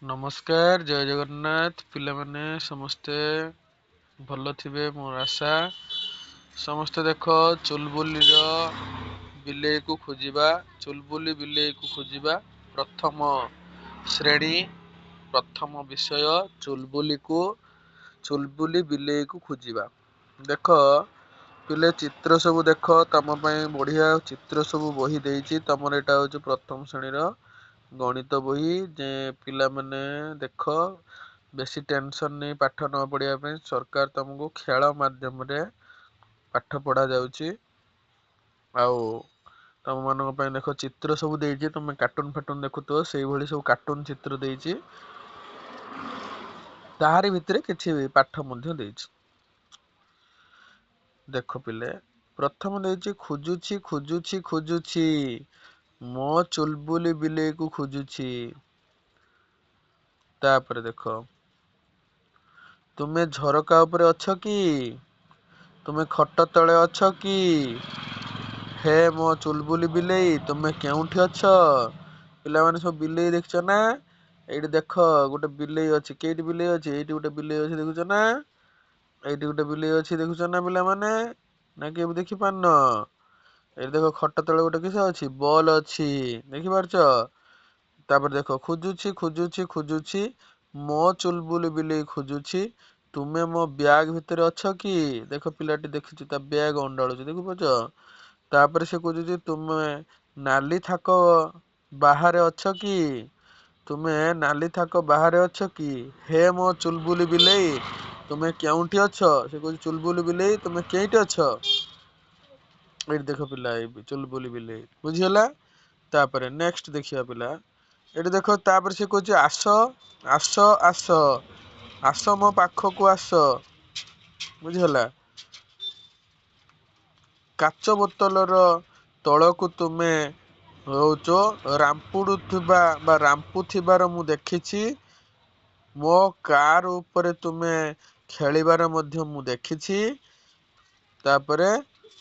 नमस्कार जय जगन्नाथ पिलामाने समस्ते भल थिबे मोर आशा। समस्ते देख चुलबुली बिलेई को खोजिबा चुलबुली बिलेई को खोजिबा प्रथम श्रेणी प्रथम विषय चुलबुली बिलेई को खोजिबा। देख पिले चित्र सब देख तम पई बढ़िया चित्र सब बही देइछि। तमर एटा होछि प्रथम श्रेणी गणित बही जे पिला माने देख बेसी टेंशन नहीं पाठ न पढ़िया पे सरकार तुमको खेल माध्यम रे पाठ पढ़ा जाउछि। आउ तम मानक पे देख चित्र सब देइछि तुम कार्टून फाटून देखुतो सेही भली सब कार्टून चित्र देइछि ताहारी भितरे किछि पाठ मध्य देइछि। देख पिले प्रथम देइछि खोजुछि खोजुछि खोजुछि मो चुलबुली बिलेई को खोजुछि। तापर देख तुमे झरका उपरे अछ कि तुमे खट तले अछ कि हे मो चुलबुली बिलेई तुमे केउठी अछ। पिला माने सब बिलेई देखछ ना एठी देख गोटे बिलेई अछि केठी बिलेई अछि एठी गोटे बिलेई अछि देखुछ ना एठी गोटे बिलेई अछि देखुछ ना पिला माने ना के देखि पारन। एठी देखो खट तले गोटे किस अछि बॉल अछि देखि पारछ। तापर देख खोजुछि खोजुछि खोजुछि मो चुलबुली बिलेई खोजुछि तुमे मो ब्याग भितरे अछ कि देख पिलाटी देखिछि ता ब्याग अंडाळुछि देखु पछ। तापर से खोजुछि तुमे नाली थाको बाहरे अछ कि तुमे नाली थाको बाहरे अछ कि हे मो चुलबुली बिलेई तुमे केउठी अछ। से कहछि चुलबुली बिलेई तुमे केइटी अछ एठी देख पिला चुलबुली बिलेई बुझियला। तापर नेक्स्ट देखिया पिला एठी देख तापर से कहछि आस आस आस आस मो पाखको आस बुझियला। काच बोतलर तळकु तुमे होउचो रामपुडुथिबा बा रामपुथिबार मु देखिछि मो कार ऊपर तुमे खेलिबार मध्य मु देखिछि। तापरे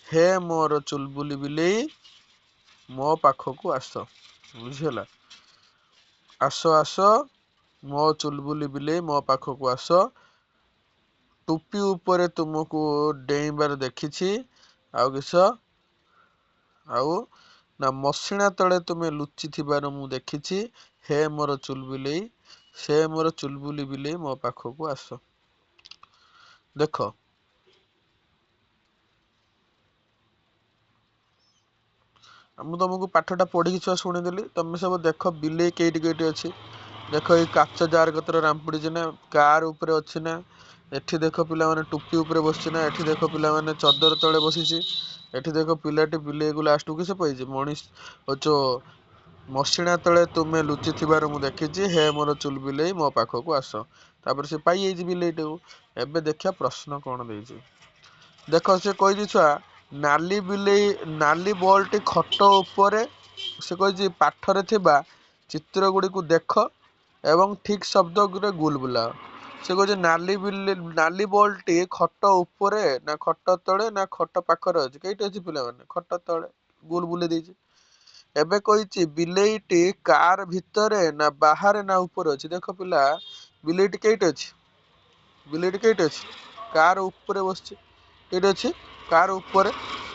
हे मोर चुलबुली बिलेई मो पाखको आस बुझियला। आस आस मो चुलबुली बिलेई मो पाखको आस टुपी ऊपर तुमको डेइबार देखिछि आउ किस आउ ना मसिणा तले तुमे लुचि थिबार मु देखिछि हे मोर चुलबुलेई से मोर चुलबुली बिलेई मो पाखको आस। देख मु तुमको पाठटा पढ़ी छुआ शुणीदेली तुम सब देख बिलेई केइटी केइटी अछि। देख ये काच जार कतर रामपुड़ी ना कार ऊपर अछि ना एठी देख पिला माने टुपी ऊपर बसछि ना एठी देख पिला माने चदर तळे बसिछि एठी देख पिलाटी बिलेई को लास्ट को किसे पइछि मणिष ओचो मसिणा तळे तुमे लुचि थिबार मु देखिछि हे मोर चुल बिलेई मो पाखको आस। तापर से पाई एइछि बिलेईटे एबे देखिया प्रश्न कोन देइछि। देख से कहिछि छुआ नाली बिलेई नाली बॉलटी खट ऊपर से कहिछि पाठरे थिबा चित्र गुडी को देख एवं ठीक शब्द गुरे गुल बुलाओ। से कहिछि नाली बॉलटी खट ऊपर ना खट तळे ना खट पाखरे अछि केइटी अछि पिला माने खट तळे गुल बुले देइछि। एबे कहिछि बिलेईटी कार भितरे ना बाहरे ना ऊपर अछि। देख पिला बिलेईटी केइटी अछि बिलेईटी केइटी अछि कार ऊपर बसछि केइटी अछि कार ऊपर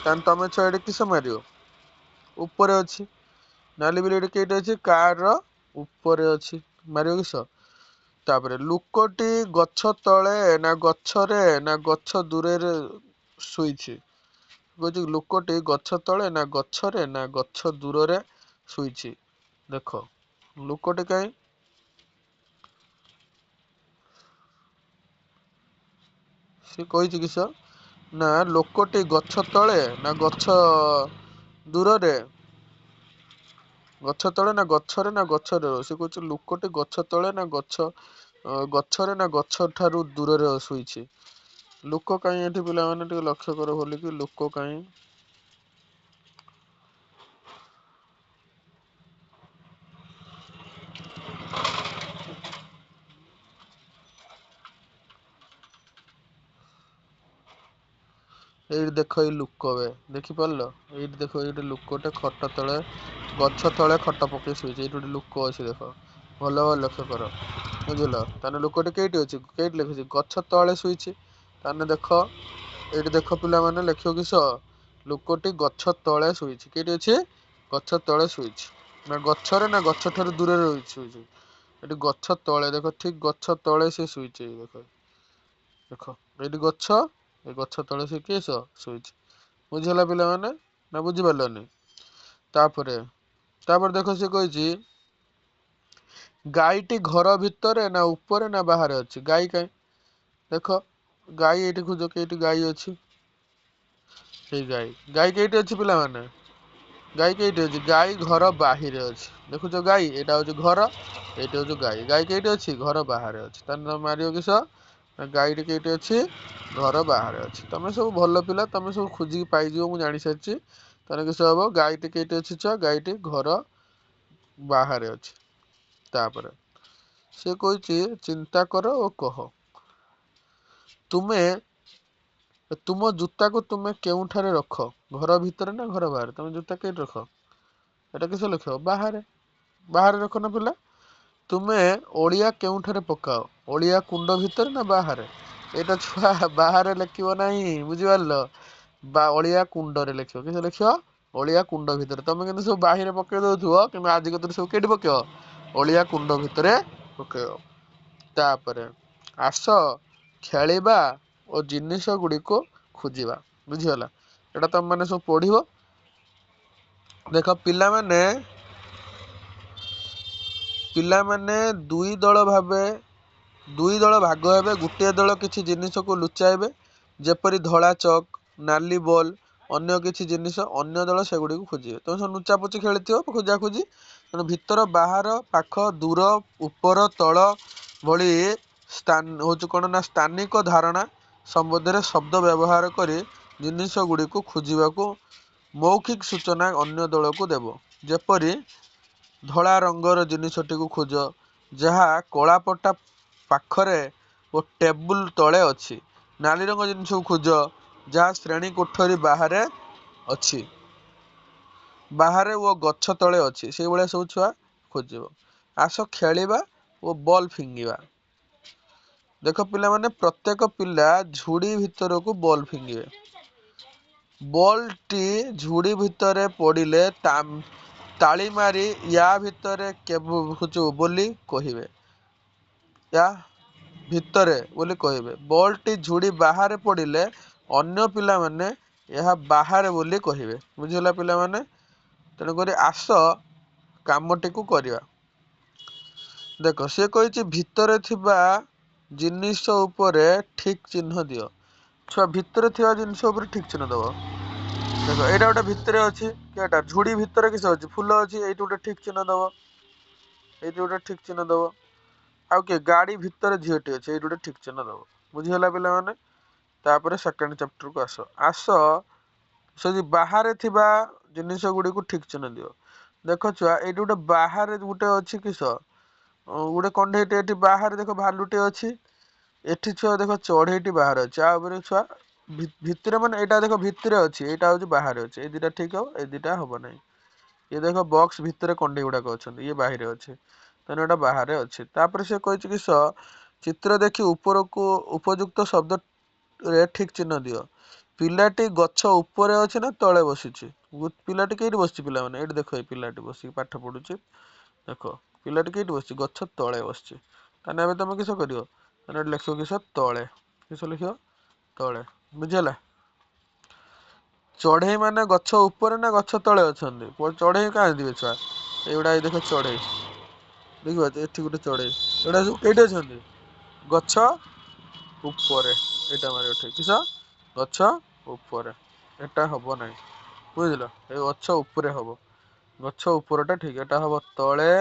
तान तमे छ एठी किस मारियो ऊपर अछि। नाली बिलेईटी केइटी अछि कार रो ऊपर अछि मारियो किस। तापरे लुकोटी गछ तळे ना गछरे ना गछ दूरे रे शोइछि कहिछि लुकोटी गछ तळे ना गछरे ना गछ दूर रे शोइछि। देख लुकोटी काई से कहिछि किस ना लोकोटी गछ तळे ना गछ दूर रे गछ तळे ना गछरे ना गछरे से कहिछि लुकोटी गछ तळे ना गछरे ना गछ ठारू दूर रे शोइछि। लुक काई एठी पिला माने टिके लक्ष्य कर बोली कि लुक काई एइट देख ई लुक बे देखि पारलो एइट देखो एइट लुकोटे खट तळे गछ तळे खट पके शोइछि एइट गोटे लुक अछि देख ଭଲ ଭଲ ଲକ୍ଷ୍ୟ କର ବୁଝିଲ। ତାହେଲେ ଲୋକଟି କେଇଟି ଅଛି, କେଇଟି ଲେଖିଛି ଗଛ ତଳେ ଶୋଇଛି। ତାହେଲେ ଦେଖ ଏଇଠି ଦେଖ ପିଲାମାନେ, ଲେଖିବ କିସ ଲୋକଟି ଗଛ ତଳେ ଶୋଇଛି। କେଇଟି ଅଛି ଗଛ ତଳେ ଶୋଇଛି। ନା ଗଛରେ ନା ଗଛ ଠାରୁ ଦୂରରେ ଶୋଇଛି। ଏଠି ଗଛ ତଳେ ଦେଖ, ଠିକ ଗଛ ତଳେ ସେ ଶୋଇଛି। ଦେଖ ଦେଖ ଏଇଠି ଗଛ, ଏ ଗଛ ତଳେ ସେ କିଏ ଶୋଇଛି। ବୁଝିହେଲା ପିଲାମାନେ ନା ବୁଝିପାରିଲନି। ତାପରେ ତାପରେ ଦେଖ ସେ କହିଛି ଗାଈଟି ଘର ଭିତରେ ନା ଉପରେ ନା ବାହାରେ ଅଛି। ଗାଈ କାଇଁ, ଦେଖ ଗାଈ ଏଇଠି ଖୋଜ, କେଇଟି ଗାଈ ଅଛି। ସେଇ ଗାଈ, ଗାଈ କେଇଟି ଅଛି ପିଲାମାନେ, ଗାଈ କେଇଟି ଅଛି, ଗାଈ ଘର ବାହିରେ ଅଛି। ଦେଖୁଛ ଗାଈ, ଏଇଟା ହଉଛି ଘର, ଏଇଟା ହଉଛି ଗାଈ। ଗାଈ କେଇଟି ଅଛି, ଘର ବାହାରେ ଅଛି। ତାହେଲେ ତମେ ମାରିବ କିସ, ଗାଈଟି କେଇଟି ଅଛି, ଘର ବାହାରେ ଅଛି। ତମେ ସବୁ ଭଲ ପିଲା, ତମେ ସବୁ ଖୋଜିକି ପାଇଯିବ, ମୁଁ ଜାଣି ସାରିଛି। ତାହେଲେ କିସ ହବ, ଗାଈଟି କେଇଟି ଅଛି ଛୁଆ, ଗାଈଟି ଘର ବାହାରେ ଅଛି। ତାପରେ ସେ କହିଛି ଚିନ୍ତା କର ଓ କହ, ତୁମ ଜୁତାକୁ ତୁମେ କେଉଁଠାରେ ରଖ, ଘର ଭିତରେ ନା ଘର ବାହାରେ। ତମେ ଜୁତା କେଇଠି ରଖ, ଏଟା କିସ ଲେଖିବ, ବାହାରେ, ବାହାରେ ରଖ ନା ପିଲା। ତୁମେ ଅଳିଆ କେଉଁଠାରେ ପକାଅ, ଅଳିଆ କୁଣ୍ଡ ଭିତରେ ନା ବାହାରେ। ଏଇଟା ଛୁଆ ବାହାରେ ଲେଖିବ ନାହିଁ, ବୁଝିପାରିଲ, ବା ଅଳିଆ କୁଣ୍ଡରେ ଲେଖିବ। କିସ ଲେଖିବ, ଅଳିଆ କୁଣ୍ଡ ଭିତରେ। ତମେ କିନ୍ତୁ ସବୁ ବାହିରେ ପକେଇ ଦଉଥିବ, କିନ୍ତୁ ଆଜି କତିରେ ସବୁ କେଇଠି ପକେଇବ, ଅଳିଆ କୁଣ୍ଡ ଭିତରେ ପକେଇବ। ତାପରେ ଆସ ଖେଳିବା ଓ ଜିନିଷ ଗୁଡ଼ିକୁ ଖୋଜିବା। ବୁଝିଗଲା, ଏଇଟା ତମ ମାନେ ସବୁ ପଢିବ। ଦେଖ ପିଲାମାନେ ଦୁଇ ଦଳ ଭାଗ ହେବେ। ଗୋଟିଏ ଦଳ କିଛି ଜିନିଷକୁ ଲୁଚାଇବେ, ଯେପରି ଧଳା ଚକ୍, ନାଲି ବଲ୍, ଅନ୍ୟ କିଛି ଜିନିଷ। ଅନ୍ୟ ଦଳ ସେଗୁଡ଼ିକୁ ଖୋଜିବେ। ତମେ ସବୁ ଲୁଚାପୋଚି ଖେଳିଥିବ, ଖୋଜାଖୋଜି। ତେଣୁ ଭିତର, ବାହାର, ପାଖ, ଦୂର, ଉପର, ତଳ ଭଳି ହଉଛି କଣ ନା ସ୍ଥାନିକ ଧାରଣା ସମ୍ବନ୍ଧରେ ଶବ୍ଦ ବ୍ୟବହାର କରି ଜିନିଷ ଗୁଡ଼ିକୁ ଖୋଜିବାକୁ ମୌଖିକ ସୂଚନା ଅନ୍ୟ ଦଳକୁ ଦେବ। ଯେପରି ଧଳା ରଙ୍ଗର ଜିନିଷଟିକୁ ଖୋଜ, ଯାହା କଳାପଟା ପାଖରେ ଓ ଟେବୁଲ ତଳେ ଅଛି। ନାଲି ରଙ୍ଗ ଜିନିଷକୁ ଖୋଜ, ଯାହା ଶ୍ରେଣୀ କୋଠରୀ ବାହାରେ ଅଛି, ବାହାରେ ଓ ଗଛ ତଳେ ଅଛି। ସେଇଭଳିଆ ସବୁ ଛୁଆ ଖୋଜିବ। ଆସ ଖେଳିବା ଓ ବଲ୍ ଫିଙ୍ଗିବା। ଦେଖ ପିଲାମାନେ, ପ୍ରତ୍ୟେକ ପିଲା ଝୁଡି ଭିତରକୁ ବଲ୍ ଫିଙ୍ଗିବେ। ବଲ୍ ଟି ଝୁଡି ଭିତରେ ପଡ଼ିଲେ ତାଳି ମାରି ୟା ଭିତରେ ବୋଲି କହିବେ। ୟା ଭିତରେ ବୋଲି କହିବେ। ବଲ୍ ଟି ଝୁଡି ବାହାରେ ପଡ଼ିଲେ ଅନ୍ୟ ପିଲାମାନେ ଏହା ବାହାରେ ବୋଲି କହିବେ। ବୁଝିଗଲା ପିଲାମାନେ। ତେଣୁକରି ଆସ କାମଟିକୁ କରିବା। ଦେଖ ସେ କହିଛି ଭିତରେ ଥିବା ଜିନିଷ ଉପରେ ଠିକ ଚିହ୍ନ ଦିଅ। ଛୁଆ ଭିତରେ ଥିବା ଜିନିଷ ଉପରେ ଠିକ ଚିହ୍ନ ଦବ। ଦେଖ ଏଇଟା ଗୋଟେ ଭିତରେ ଅଛି, କେଟା ଝୁଡି ଭିତରେ କିସ ଅଛି, ଫୁଲ ଅଛି, ଏଇଠି ଗୋଟେ ଠିକ ଚିହ୍ନ ଦବ, ଏଇଠି ଗୋଟେ ଠିକ ଚିହ୍ନ ଦବ। ଆଉ କିଏ, ଗାଡି ଭିତରେ ଝିଅଟି ଅଛି, ଏଇଠି ଗୋଟେ ଠିକ ଚିହ୍ନ ଦବ। ବୁଝିଗଲା ପିଲାମାନେ। ତାପରେ ସେକେଣ୍ଡ ଚାପ୍ଟର କୁ ଆସ ସେ ବାହାରେ ଥିବା ଜିନିଷ ଗୁଡିକୁ ଠିକ ଚିହ୍ନ ଦିଅ। ଦେଖ ଛୁଆ, ଏଇଠି ଗୋଟେ ବାହାରେ ଗୋଟେ ଅଛି କିସ, ଗୋଟେ କଣ୍ଢେଇଟେ ଏଠି ବାହାରେ ଦେଖ, ଭାଲୁଟେ ଅଛି। ଏଠି ଛୁଆ ଦେଖ ଚଢେଇଟି ବାହାରେ ଅଛି। ଆ ଉପରେ ଛୁଆ ଭିତରେ, ମାନେ ଏଇଟା ଦେଖ ଭିତରେ ଅଛି, ଏଇଟା ହଉଛି ବାହାରେ ଅଛି। ଏଇ ଦିଟା ଠିକ ହବ, ଏଇ ଦିଟା ହବ ନାହିଁ। ଇଏ ଦେଖ ବକ୍ସ ଭିତରେ କଣ୍ଢେଇ ଗୁଡାକ ଅଛନ୍ତି, ଇଏ ବାହାରେ ଅଛି, ତେଣୁ ଏଇଟା ବାହାରେ ଅଛି। ତାପରେ ସେ କହିଛି କିସ, ଚିତ୍ର ଦେଖି ଉପରକୁ ଉପଯୁକ୍ତ ଶବ୍ଦରେ ଠିକ ଚିହ୍ନ ଦିଅ। ପିଲାଟି ଗଛ ଉପରେ ଅଛି ନା ତଳେ ବସିଛି। ପିଲାଟି କେଇଠି ବସିଛି ପିଲାମାନେ, ଏଇଠି ଦେଖ, ଏଇ ପିଲାଟି ବସିକି ପାଠ ପଢୁଛି। ଦେଖ ପିଲାଟି କେଇଠି ବସିଛି, ଗଛ ତଳେ ବସିଛି। ତାହେଲେ ଏବେ ତମେ କିସ କରିବ, ତାହେଲେ ଏଠି ଲେଖିବ କିସ, ତଳେ। କିସ ଲେଖିବ, ତଳେ। ବୁଝିହେଲା। ଚଢେଇ ମାନେ ଗଛ ଉପରେ ନା ଗଛ ତଳେ ଅଛନ୍ତି। ଚଢେଇ କାହିଁ ଥିବେ ଛୁଆ, ଏଇଗୁଡା ଦେଖ ଚଢେଇ, ଦେଖିବ ଏଠି ଗୋଟେ ଚଢେଇ, ଏଗୁଡା ସବୁ କେଇଠି ଅଛନ୍ତି, ଗଛ ଉପରେ। ଏଇଟା ମାରିବ ଠିକ, କିସ, ଗଛ ଉପରେ। ଏଟା ହବ ନାହିଁ, ବୁଝିଲ, ଏ ଗଛ ଉପରେ ହବ। ଗଛ ଉପରଟା ଠିକ, ଏଟା ହବ ତଳେ।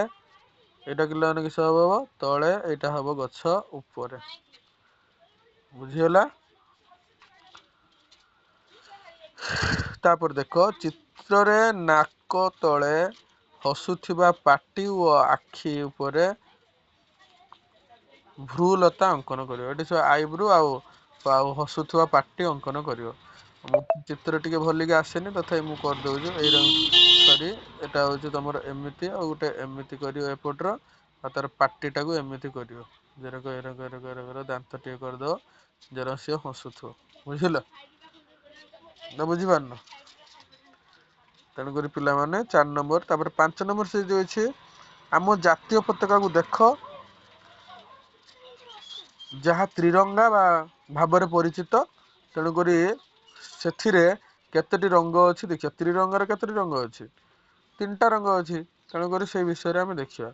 ଏଇଟା ପିଲାମାନେ କିସ ହବ, ତଳେ। ଏଇଟା ହବ ଗଛ ଉପରେ। ବୁଝିହେଲା। ତାପରେ ଦେଖ, ଚିତ୍ରରେ ନାକ ତଳେ ହସୁଥିବା ପାଟି ଓ ଆଖି ଉପରେ ଭ୍ରୁଲତା ଅଙ୍କନ କରିବ। ଏଠି ସବୁ ଆଇବ୍ରୋ ଆଉ ହସୁଥିବା ପାଟି ଅଙ୍କନ କରିବ। ମୁଁ ଚିତ୍ର ଟିକେ ଭଲିକି ଆସେନି, ତଥାପି ମୁଁ କରିଦଉଛି। ଏଇଟା ହଉଛି ତମର ଏମିତି, ଆଉ ଗୋଟେ ଏମିତି କରିବ ଏପଟର, ଆଉ ତାର ପାଟିଟାକୁ ଏମିତି କରିବ, ଯେରକ ଏରକ ଏରକ ଏରକ ଦାନ୍ତ ଟିକେ କରିଦବ, ଯେରକ ସିଏ ହସୁଥିବ। ବୁଝିଲ ନା ବୁଝିପାରୁନ? ତେଣୁକରି ପିଲାମାନେ 4 ନମ୍ବର। ତାପରେ 5 ନମ୍ବର ସେ ଯୋଉ ଅଛି ଆମ ଜାତୀୟ ପତାକାକୁ ଦେଖ, ଯାହା ତ୍ରିରଙ୍ଗା ବା ଭାବରେ ପରିଚିତ। ତେଣୁକରି ସେଥିରେ କେତୋଟି ରଙ୍ଗ ଅଛି ଦେଖିବା। ତ୍ରିରଙ୍ଗାରେ କେତୋଟି ରଙ୍ଗ ଅଛି? 3ଟା ରଙ୍ଗ ଅଛି। ତେଣୁକରି ସେଇ ବିଷୟରେ ଆମେ ଦେଖିବା।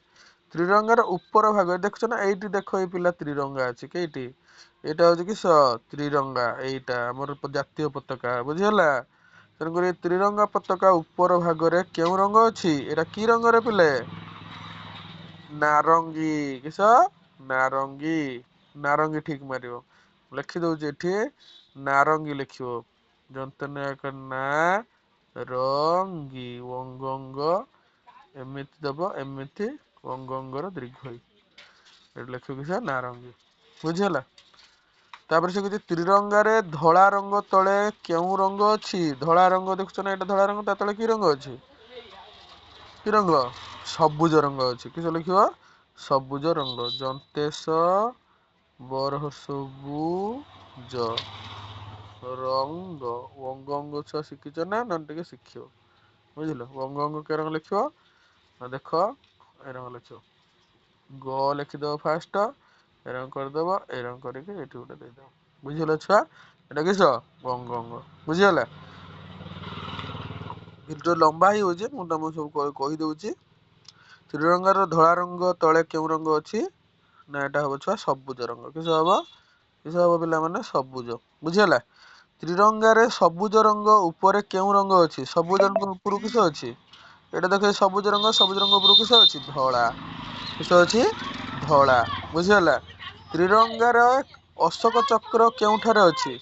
ତ୍ରିରଙ୍ଗାର ଉପର ଭାଗ ଦେଖୁଛ ନା, ଏଇଠି ଦେଖ ଏଇ ପିଲା ତ୍ରିରଙ୍ଗା ଅଛି କେଇଟି? ଏଇଟା ହଉଛି କି ତ୍ରିରଙ୍ଗା, ଏଇଟା ଆମର ଜାତୀୟ ପତାକା। ବୁଝିଗଲା? ତେଣୁକରି ତ୍ରିରଙ୍ଗା ପତାକା ଉପର ଭାଗରେ କେଉଁ ରଙ୍ଗ ଅଛି? ଏଇଟା କି ରଙ୍ଗରେ ପିଲେ? ନାରଙ୍ଗୀ। କିସ? ନାରଙ୍ଗୀ। ନାରଙ୍ଗୀ ଠିକ ମାରିବ। ଲେଖି ଦଉଛି ଏଠି ନାରଙ୍ଗୀ ଲେଖିବ। ଯନ୍ତ୍ରଣାୟକ ନାରଙ୍ଗୀ, ଅଙ୍ଗଙ୍ଗ ଏମିତି ଦବ, ଏମିତି ଅଙ୍ଗଙ୍ଗର ଦୀର୍ଘଇ। ଏଠି ଲେଖିବ କିସ? ନାରଙ୍ଗୀ। ବୁଝିହେଲା? ତାପରେ ସେ କିଛି ତ୍ରିରଙ୍ଗାରେ ଧଳା ରଙ୍ଗ ତଳେ କେଉଁ ରଙ୍ଗ ଅଛି? ଧଳା ରଙ୍ଗ ଦେଖୁଛ ନା, ଏଇଟା ଧଳା ରଙ୍ଗ, ତା ତଳେ କି ରଙ୍ଗ ଅଛି? କି ରଙ୍ଗ? ସବୁଜ ରଙ୍ଗ ଅଛି। କିସ ଲେଖିବ? ସବୁଜ ରଙ୍ଗ। ଯନ୍ତେଶ ବରହ ସବୁଜ ରଙ୍ଗ। ଅଙ୍ଗଙ୍ଗ ଛୁଆ ଶିଖିଛ ନା? ନହେଲେ ଟିକେ ଶିଖିବ। ବୁଝିଲ? ଅଙ୍ଗଙ୍ଗ କେ ରଙ୍ଗ ଲେଖିବ? ଦେଖ ଏ ରଙ୍ଗ ଲେଖିବ। ଗ ଲେଖିଦବ ଫାଷ୍ଟ, ଏ ରଙ୍ଗ କରିଦବ, ଏ ରଙ୍ଗ କରିକି ଏଠି ଗୋଟେ ଦେଇଦବ। ବୁଝିଗଲା ଛୁଆ? ଏଟା କିସ? ଅଙ୍ଗଙ୍ଗ। ବୁଝିଗଲା? ଭିଡିଓ ଲମ୍ବା ହେଇଯାଉଛି, ମୁଁ ତମକୁ ସବୁ କହିଦଉଛି। ତ୍ରିରଙ୍ଗାର ଧଳା ରଙ୍ଗ ତଳେ କେଉଁ ରଙ୍ଗ ଅଛି? ନା ଏଟା ହବ ଛୁଆ ସବୁଜ ରଙ୍ଗ। କିସ ହବ? କିସ ହବ ପିଲାମାନେ? ସବୁଜ। ବୁଝିଗଲା? ତ୍ରିରଙ୍ଗାରେ ସବୁଜ ରଙ୍ଗ ଉପରେ କେଉଁ ରଙ୍ଗ ଅଛି? ସବୁଜ ରଙ୍ଗ ଉପରୁ କିସ ଅଛି? ଏଇଟା ଦେଖ, ସବୁଜ ରଙ୍ଗ, ସବୁଜ ରଙ୍ଗ ଉପରୁ କିସ ଅଛି? ଧଳା। କିସ ଅଛି? ଧଳା। ବୁଝିଗଲା? ତ୍ରିରଙ୍ଗାର ଅଶୋକ ଚକ୍ର କେଉଁଠାରେ ଅଛି?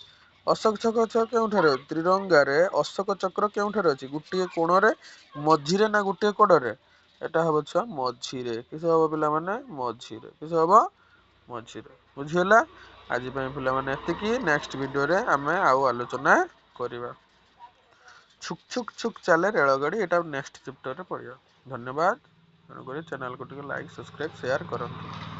ଅଶୋକ ଚକ୍ର କେଉଁଠାରେ? ତ୍ରିରଙ୍ଗାରେ ଅଶୋକ ଚକ୍ର କେଉଁଠାରେ ଅଛି? ଗୋଟିଏ କୋଣରେ, ମଝିରେ, ନା ଗୋଟିଏ କଡ଼ରେ? ଏଟା ହବ ଛୁଆ ମଝିରେ। କିସ ହବ ପିଲାମାନେ? ମଝିରେ। କିସ ହବ? ମଝିରେ। ବୁଝିହେଲା? ଆଜି ପାଇଁ ପିଲାମାନେ ଏତିକି। ନେକ୍ସଟ ଭିଡିଓରେ ଆମେ ଆଉ ଆଲୋଚନା କରିବା। ଛୁକ ଛୁକ ଛୁକ ଚାଲେ ରେଳଗାଡ଼ି, ଏଟା ନେକ୍ସଟ ଚାପ୍ଟରରେ ପଢିବା। ଧନ୍ୟବାଦ। ତେଣୁକରି ଚ୍ୟାନେଲକୁ ଟିକେ ଲାଇକ୍, ସବସ୍କ୍ରାଇବ, ସେୟାର କରନ୍ତୁ।